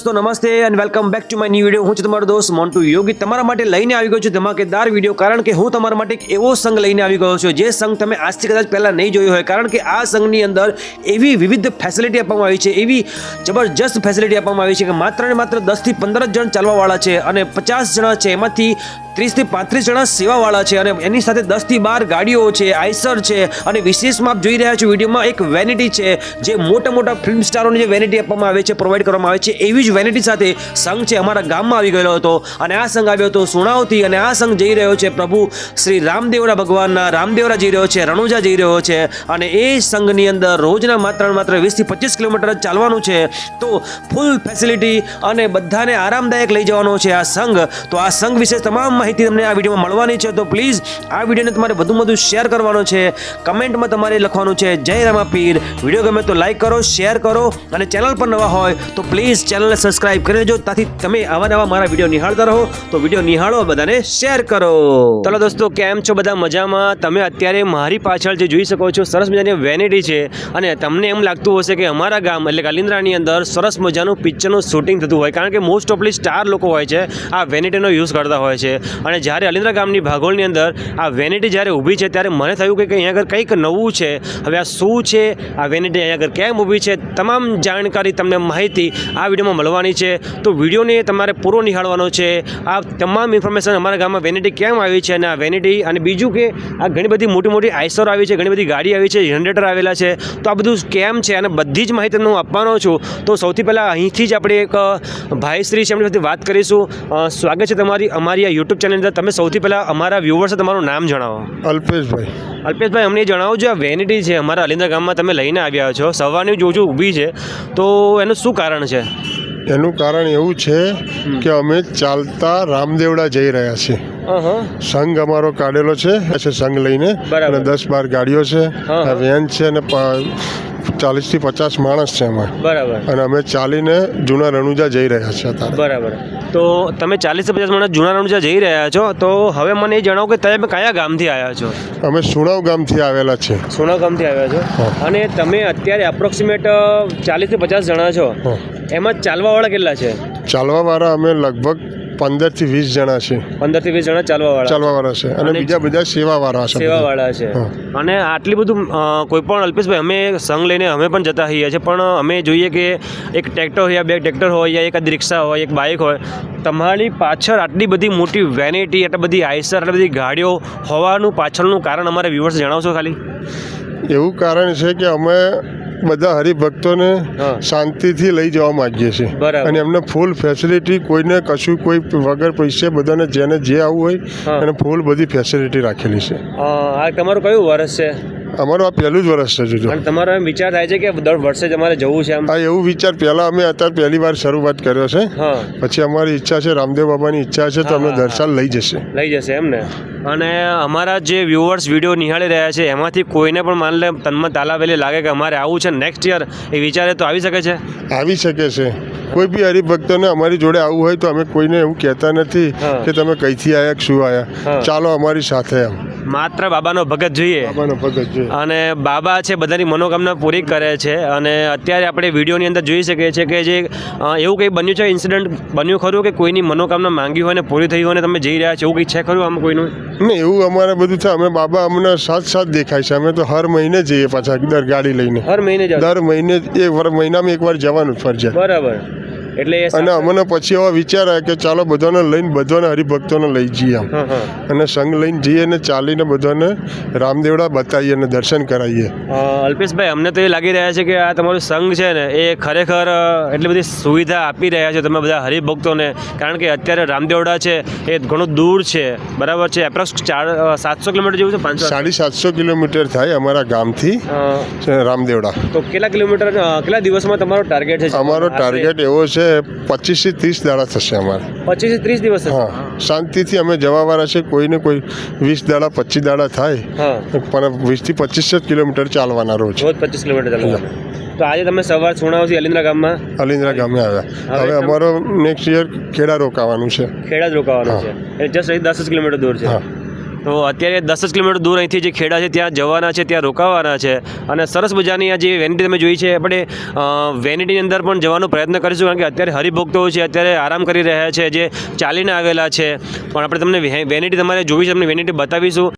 દોસ્તો નમસ્તે and welcome back to my new video. હું છું તમારો દોસ્ત મોન્ટુ યોગી તમારા માટે લઈને આવી ગયો છું ધમાકેદાર વિડીયો, કારણ કે હું તમારા માટે એક એવો સંઘ લઈને આવી ગયો છું જે સંઘ તમે આજથી કદાચ પહેલા નહીં જોયો હોય, કારણ કે આ સંઘની અંદર એવી વિવિધ ફેસિલિટી આપવામાં આવી છે, એવી જબરજસ્ત ફેસિલિટી આપવામાં આવી છે કે માત્ર ને માત્ર 10 થી 15 જણ ચાલવાવાળા છે અને 50 જણા છે, એમાંથી 30 થી 35 જણા સેવાવાળા છે અને એની સાથે 10 થી 12 ગાડીઓ છે, આઈસર છે અને વિશેષમાં આપ જોઈ રહ્યા છો વિડીયોમાં એક વેનિટી છે જે મોટા ફિલ્મ સ્ટારોની જે વેનિટી આપવામાં આવે છે, પ્રોવાઈડ કરવામાં આવે છે, એવી જ વેનિટી સાથે સંઘ છે અમારા ગામમાં આવી ગયેલો હતો અને આ સંઘ આવ્યો હતો સુણાવથી અને આ સંઘ જઈ રહ્યો છે પ્રભુ શ્રી રામદેવરા ભગવાનના રામદેવરા જઈ રહ્યો છે, રણુજા જઈ રહ્યો છે અને એ સંઘની અંદર રોજના માત્ર 20 થી 25 કિલોમીટર જ ચાલવાનું છે। તો ફૂલ ફેસિલિટી અને બધાને આરામદાયક લઈ જવાનો છે આ સંઘ। તો આ સંઘ વિશે તમામ માહિતી તમને આ વિડીયોમાં મળવાની છે, તો પ્લીઝ આ વિડીયોને તમારે વધુ શેર કરવાનો છે, કમેન્ટમાં તમારે લખવાનું છે જય રામાપીર। વિડીયો ગમે તો લાઈક કરો, શેર કરો અને ચેનલ પર નવા હોય તો પ્લીઝ ચેનલને સબસ્ક્રાઇબ કરી લેજો, તાથી તમે આવા મારા વિડીયો નિહાળતા રહો। તો વિડીયો નિહાળો, બધાને શેર કરો। ચલો દોસ્તો, કેમ છો બધા? મજામાં? તમે અત્યારે મારી પાછળ જે જોઈ શકો છો સરસ મજાની વેનિટી છે અને તમને એમ લાગતું હશે કે અમારા ગામ એટલે અલિન્દ્રાની અંદર સરસ મજાનું પિક્ચરનું શૂટિંગ થતું હોય, કારણ કે મોસ્ટ ઓફલી સ્ટાર લોકો હોય છે આ વેનિટીનો યુઝ કરતા હોય છે અને જ્યારે અલિન્દ્રા ગામની ભાગોળની અંદર આ વેનિટી જ્યારે ઊભી છે ત્યારે મને થયું કે અહીંયા આગળ કંઈક નવું છે। હવે આ શું છે, આ વેનિટી અહીંયા આગળ કેમ ઊભી છે, તમામ જાણકારી તમને માહિતી આ વિડીયોમાં મળવાની છે, તો વિડીયોને તમારે પૂરો નિહાળવાનો છે। આ તમામ ઇન્ફોર્મેશન અમારા ગામમાં વેનિટી કેમ આવી છે અને આ વેનિટી અને બીજું કે આ ઘણી બધી મોટી આઈસર આવી છે, ઘણી બધી ગાડી આવી છે, જનરેટર આવેલા છે, તો આ બધું કેમ છે અને બધી જ માહિતી હું આપવાનો છું। તો સૌથી પહેલાં અહીંથી જ આપણે એક ભાઈશ્રી છે એમની સાથે વાત કરીશું। સ્વાગત છે તમારી અમારી આ યુટ્યુબ ચેનલ અંદર। તમે સૌથી પહેલાં અમારા વ્યુઅર્સે તમારું નામ જણાવો। અલ્પેશભાઈ, અમને જણાવો જો આ વેનિટી છે અમારા અલિન્દ્રા ગામમાં તમે લઈને આવ્યા છો, સવારની જોજો ઊભી છે, તો એનું શું કારણ છે? એનું કારણ એવું છે કે અમે ચાલતા રામદેવડા જઈ રહ્યા છીએ। સંઘ અમારો કાઢેલો છે સંઘ લઈને, અને 10-12 ગાડીઓ છે, વેન છે અને 40 થી 50 માણસ છે એમાં, બરાબર, અને અમે ચાલીને જૂના રણુજા જઈ રહ્યા છીએ અત્યારે। બરાબર, તો તમે 40 થી 50 માણસ જૂના રણુજા જઈ રહ્યા છો, તો હવે મને એ જણાવો કે તમે કયા ગામથી આવ્યા છો? અમે સુણાવ ગામથી આવેલા છે। સુણાવ ગામથી આવ્યા છો અને તમે અત્યારે એપ્રોક્સિમેટ 40 થી 50 જણા છો, એમાં ચાલવાવાળા કેટલા છે? ચાલવાવાળા અમે લગભગ 15 થી 20 જણા છે। 15 થી 20 જણા ચાલવાવાળા છે અને બીજા બધા સેવાવાળા છે। અને આટલી બધું કોઈ પણ અલ્પેશભાઈ, અમે સંઘ લઈને અમે પણ જતા હોઈએ છીએ, પણ અમે જોઈએ કે એક ટ્રેક્ટર હોય, 2 ટ્રેક્ટર હોય, યા એક રિક્ષા હોય, એક બાઇક હોય, તમારી પાછળ આટલી બધી મોટી વેનિટી, આટલી બધી આઈસર, આટલી બધી ગાડીઓ હોવાનું પાછળનું કારણ અમારા વ્યુઅર્સ જણાવશો ખાલી? એવું કારણ છે કે અમે બધા હરિભક્તોને શાંતિથી લઈ જવા માંગીએ છીએ અને એમને ફૂલ ફેસિલિટી, કોઈને કશું કોઈ વગર પૈસે, બધાને જેને જે આવવું હોય એને ફૂલ બધી ફેસિલિટી રાખેલી છે। આ તમારું કયું વર્ષ છે? અમારું આ પહેલું જ વર્ષ છે। જોજો, અને તમારો એમ વિચાર થાય છે કે દર વર્ષે તમારે જવું છે? હા, એવું વિચાર પહેલાં અમે અત્યારે પહેલી વાર શરૂઆત કર્યો છે, પછી અમારી ઈચ્છા છે, રામદેવ બાબાની ઈચ્છા છે તો અમે દર સાલ લઈ જશે એમ ને। અને અમારા જે વ્યુઅર્સ વિડીયો નિહાળી રહ્યા છે એમાંથી કોઈને પણ માન લે તનમાં તાલાવેલી લાગે કે અમારે આવું છે નેક્સ્ટ યર, એ વિચારે તો આવી શકે છે? આવી શકે છે। કોઈ બી હરિભક્તોને અમારી જોડે આવવું હોય તો અમે કોઈને એવું કહેતા નથી કે તમે કઈથી આવ્યા, શું આવ્યા, ચાલો અમારી સાથે એમ। માત્ર બાબાનો ભગત જોઈએ અને બાબા છે બધાની મનોકામના પૂરી કરે છે। અને અત્યારે આપણે વિડીયોની અંદર જોઈ શકીએ છીએ કે જે એવું કંઈ બન્યું છે, ઇન્સિડન્ટ બન્યું ખરું કે કોઈની મનોકામના માંગી હોય ને પૂરી થઈ હોય ને તમે જઈ રહ્યા છો, એવું કંઈ છે ખરું આમાં કોઈનું? નહીં, એવું અમારે બધું છે। અમે બાબા અમને સાથ દેખાય છે। અમે તો હર મહિને જઈએ પાછા, દર ગાડી લઈને દર મહિને મહિનામાં એકવાર જવાનું ફરજિયાત, બરાબર। એટલે અને અમને પછી એવા વિચાર આવે કે ચાલો બધાને લઈને, બધાને હરિભક્તોને લઈ જઈએ આમ, અને સંઘ લઈને જઈએ ને ચાલીને બધાને રામદેવડા બતાવીએ અને દર્શન કરાવીએ। અલ્પેશભાઈ, અમને તો એ લાગી રહ્યા છે કે આ તમારું સંઘ છે ને એ ખરેખર એટલી બધી સુવિધા આપી રહ્યા છે તમે બધા હરિભક્તોને, કારણ કે અત્યારે રામદેવડા છે એ ઘણું દૂર છે, બરાબર છે, એપ્રોક્સ 700 કિલોમીટર જેવું છે, 750 કિલોમીટર થાય અમારા ગામથી રામદેવડા। તો કેટલા દિવસમાં તમારો ટાર્ગેટ છે? અમારો ટાર્ગેટ એવો છે 25 થી 30 દાડા થશે અમારે। 25 થી 30 દિવસ? હા, શાંતિથી અમે જવાવાળા છે, કોઈને કોઈ 20 દાડા 25 દાડા થાય, પણ 20 થી 25 કિલોમીટર ચાલવાના રોજ 25 કિલોમીટર ચાલવાના। તો આજે તમે સવાર સુણાવથી અલિન્દ્રા ગામે આવ્યા, હવે અમારો નેક્સ્ટ યર ખેડા રોકાવાનું છે। ખેડા જ રોકાવાનું છે, એ જસ્ટ 10 કિલોમીટર દૂર છે। તો અત્યારે 10 જ કિલોમીટર દૂર અહીંથી જે ખેડા છે ત્યાં જવાના છે, ત્યાં રોકાવાના છે અને સરસ મજાની આ જે વેનિટી તમે જોઈ છે આપણે વેનિટીની અંદર પણ જવાનો પ્રયત્ન કરીશું, કારણ કે અત્યારે હરિભક્તો છે અત્યારે આરામ કરી રહ્યા છે, જે ચાલીને આવેલા છે. પણ આપણે તમને વેનિટી તમારે જોવી છે, તમને વેનિટી બતાવીશું.